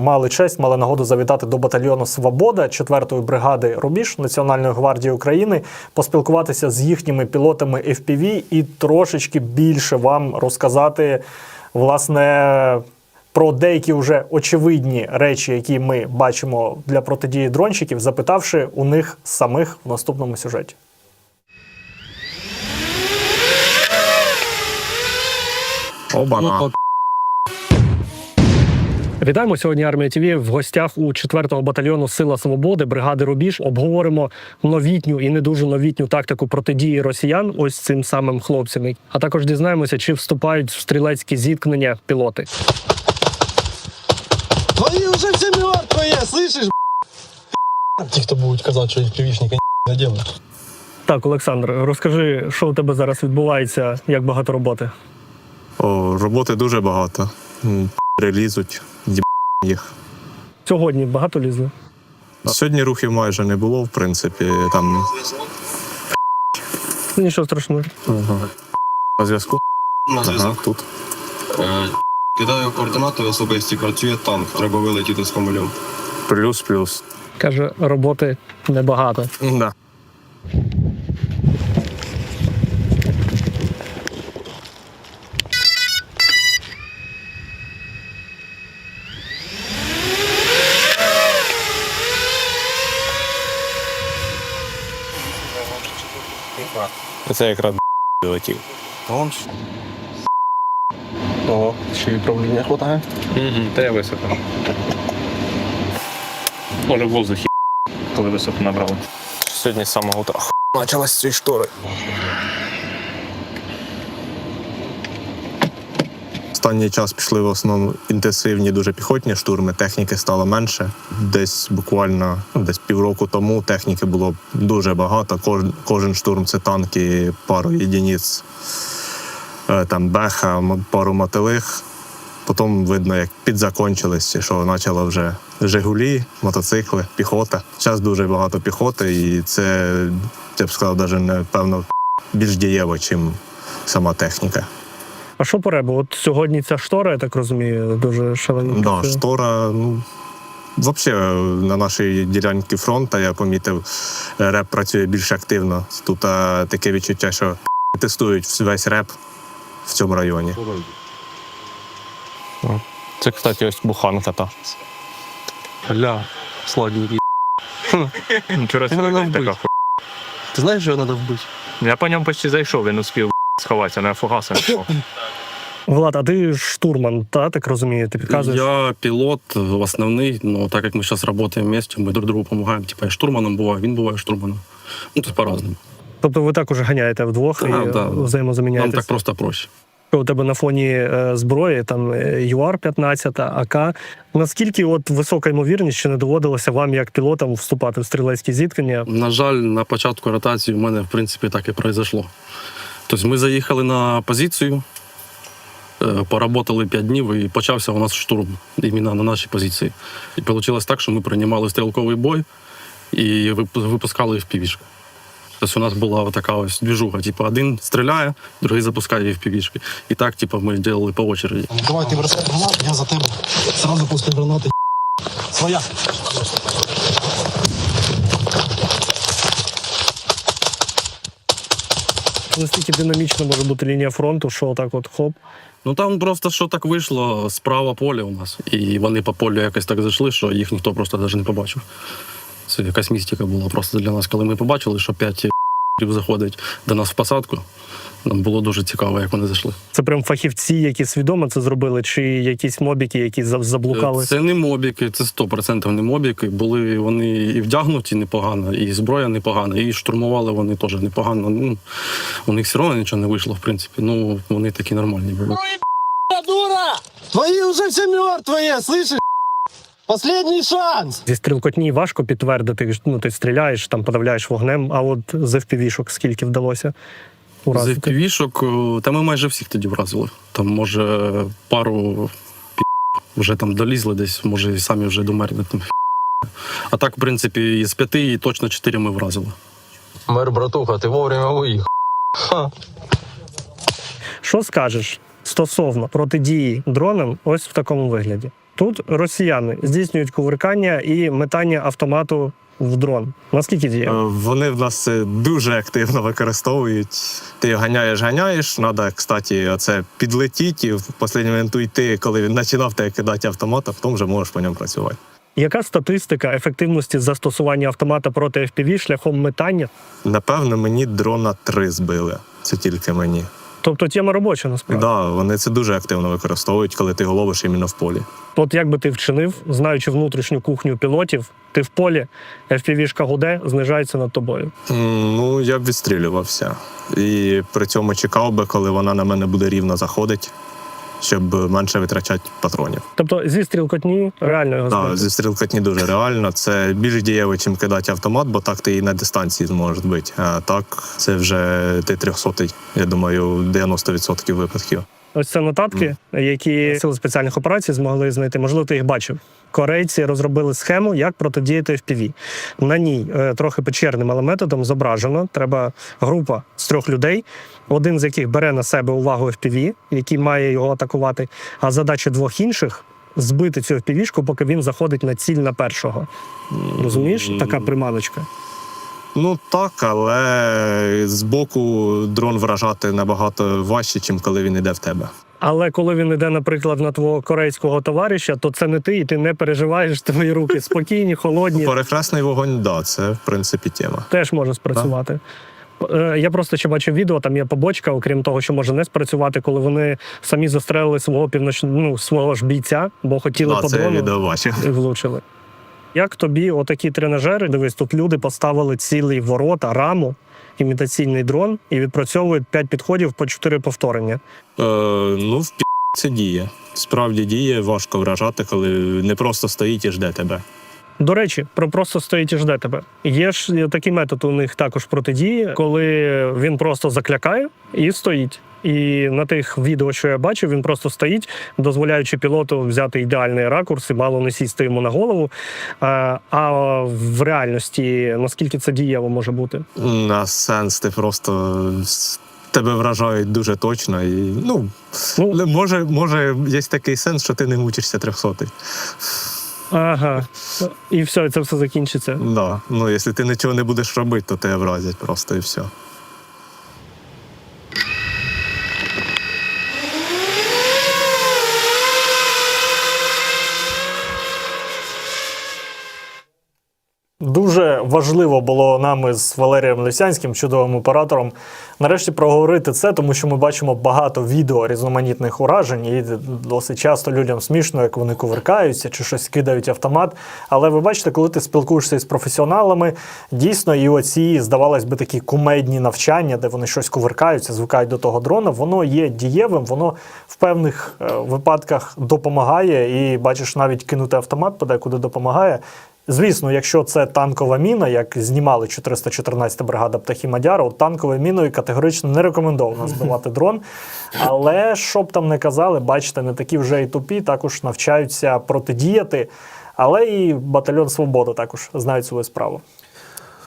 Мали честь, мали нагоду завітати до батальйону «Свобода» 4-ї бригади «Рубіж» Національної гвардії України, поспілкуватися з їхніми пілотами FPV і трошечки більше вам розказати, власне, про деякі вже очевидні речі, які ми бачимо для протидії дрончиків, запитавши у них самих в наступному сюжеті. Оба-на. Вітаємо сьогодні Армія ТВ в гостях у 4-го батальйону «Сила Свободи» бригади «Рубіж». Обговоримо новітню і не дуже новітню тактику протидії росіян ось цим самим хлопцям. А також дізнаємося, чи вступають в стрілецькі зіткнення пілоти. Твои уже все мертвые, слышишь? Ті, хто будуть казати, що FPV-шники не делають. Так, Олександр, розкажи, що у тебе зараз відбувається, як багато роботи? Роботи дуже багато. Лізуть, їх. Сьогодні багато лізли? Сьогодні рухів майже не було, в принципі. Там... Нічого страшного. На зв'язку? На зв'язок. Ага, тут. Кидаю координати особисті, працює танк, треба вилетіти з комулем. Плюс-плюс. Каже, роботи небагато. Да. Це якраз летів. Ого, ще й управління хватає. Та я високо. Може в воздухі, коли високо набрали. Сьогодні з самого утра почалась ці штори. Останній час пішли в основному інтенсивні, дуже піхотні штурми, техніки стало менше. Десь буквально півроку тому техніки було дуже багато. Кожен штурм – це танки, пару єдиниць, там беха, пару мотилих. Потім видно, як підзакончились, що почало вже «Жигулі», мотоцикли, піхота. Зараз дуже багато піхоти, і це, я б сказав, навіть, напевно, більш дієво, ніж сама техніка. А що по ребу? От сьогодні ця штора, я так розумію, дуже шалена. Да, штора, взагалі на нашій ділянці фронту, я помітив, реп працює більш активно. Тут таке відчуття, що тестують весь реп в цьому районі. Це, кстати, ось буханка та. Гля, сладенький. Вчора така. Ти знаєш, що його треба вбити? Я по ньому почти зайшов, він успів сховатися, на фугаси. Влад, а ти штурман, так розумію, ти підказуєш? Я пілот основний, но так як ми зараз працюємо вместе, ми друг другу допомагаємо. Типа я штурманом буваю, він буває штурманом. Тут по-разному. Тобто ви також ганяєте вдвох і взаємозаміняєтесь? Нам так просто проще. У тебе на фоні зброї, там ЮАР-15, АК. Наскільки от висока ймовірність, що не доводилося вам, як пілотам, вступати в стрілецькі зіткнення? На жаль, на початку ротації в мене, в принципі, так і пройшло. Тобто ми заїхали на позицію, поработали 5 днів і почався у нас штурм іменно на нашій позиції. І вийшло так, що ми приймали стрілковий бой і випускали FPV-шки. Тобто у нас була така ось движуха, типу один стріляє, другий запускає FPV-шки. І так, типу, ми робили по очереді. Давай, ти бросай гранату, я за тебе. Сразу після гранати своя. Наскільки динамічно може бути лінія фронту, що так от хоп? Ну там просто що так вийшло, справа поле у нас. І вони по полю якось так зайшли, що їх ніхто просто навіть не побачив. Це якась містика була просто для нас. Коли ми побачили, що 5 заходить до нас в посадку, нам було дуже цікаво, як вони зайшли. Це прям фахівці, які свідомо це зробили, чи якісь мобіки, які заблукали? Це не мобіки, це 100% не мобіки. Були вони і вдягнуті непогано, і зброя непогана, і штурмували вони теж непогано. Ну, у них все одно нічого не вийшло, в принципі. Ну, вони такі нормальні були. Дура! Твои уже все мертвые, слышишь? Последний шанс! Зі стрілкотні важко підтвердити, ти стріляєш, там подавляєш вогнем, а от з FPV-шок скільки вдалося уразити? З FPV-шок, та ми майже всіх тоді вразили. Там, може, пару вже там долізли десь, може, і самі вже домерли. А так, в принципі, з 5 і точно 4 ми вразили. Мэр, братуха, ти вовремя виїхав. Що скажеш стосовно протидії дронам ось в такому вигляді? Тут росіяни здійснюють кувиркання і метання автомату в дрон. Наскільки діє? Вони в нас це дуже активно використовують. Ти ганяєш, треба, кстати, оце підлетіти і в останній момент уйти, коли він починав тебе кидати автомат, а потім вже можеш по ньому працювати. Яка статистика ефективності застосування автомата проти FPV шляхом метання? Напевно, мені дрона 3 збили. Це тільки мені. Тобто тема робоча насправді. Да, вони це дуже активно використовують, коли ти ловиш іменно в полі. От як би ти вчинив, знаючи внутрішню кухню пілотів, ти в полі, FPV-шка гуде, знижається над тобою. Ну, я б відстрілювався. І при цьому чекав би, коли вона на мене буде рівно заходити, щоб менше витрачати патронів. Тобто зі стрілкотні реально його Так, збити. зі стрілкотні дуже реально. Це більш дієво, чим кидати автомат, бо так ти і на дистанції зможеш бити. А так це вже ти 300-й, я думаю, 90% випадків. Ось це нотатки, які сили спеціальних операцій змогли знайти. Можливо, ти їх бачив. Корейці розробили схему, як протидіяти FPV. На ній трохи печерним методом зображено. Треба група з 3 людей, один з яких бере на себе увагу FPV, який має його атакувати, а задача 2 інших – збити цю FPV-шку, поки він заходить на ціль на першого. Розумієш? Така приманочка. Ну так, але збоку дрон вражати набагато важче, ніж коли він йде в тебе. Але коли він йде, наприклад, на твого корейського товариша, то це не ти, і ти не переживаєш, твої руки спокійні, холодні. Перехресний вогонь, да, це в принципі тема. Теж може спрацювати. Я просто ще бачив відео, там є побочка, окрім того, що може не спрацювати, коли вони самі застрелили свого ж бійця, бо хотіли Да, по це я дрону відео бачив. і влучили. Як тобі отакі тренажери? Дивись, тут люди поставили цілі ворота, раму, імітаційний дрон і відпрацьовують 5 підходів по 4 повторення. Ну, це діє. Справді діє, важко вражати, коли не просто стоїть і жде тебе. До речі, про просто стоїть і жде тебе. Є ж такий метод у них також протидії, коли він просто заклякає і стоїть. І на тих відео, що я бачив, він просто стоїть, дозволяючи пілоту взяти ідеальний ракурс і мало не сісти йому на голову. А в реальності, наскільки це дієво може бути? На сенс, ти просто тебе вражають дуже точно. І, може, є такий сенс, що ти не мучишся 300-й. Ага. І все, це все закінчиться. Да. Ну, якщо ти нічого не будеш робити, то тебе вразять просто і все. Дуже важливо було нам з Валерієм Лисянським, чудовим оператором, нарешті проговорити це, тому що ми бачимо багато відео різноманітних уражень, і досить часто людям смішно, як вони кувиркаються чи щось кидають автомат. Але ви бачите, коли ти спілкуєшся із професіоналами, дійсно і оці, здавалось би, такі кумедні навчання, де вони щось кувиркаються, звикають до того дрона, воно є дієвим, воно в певних випадках допомагає, і бачиш, навіть кинути автомат подекуди допомагає. Звісно, якщо це танкова міна, як знімали 414-та бригада Птахи Мадяра, от танковою міною категорично не рекомендовано збивати дрон. Але, що б там не казали, бачите, не такі вже і тупі, також навчаються протидіяти. Але і батальйон «Свобода» також знають свою справу.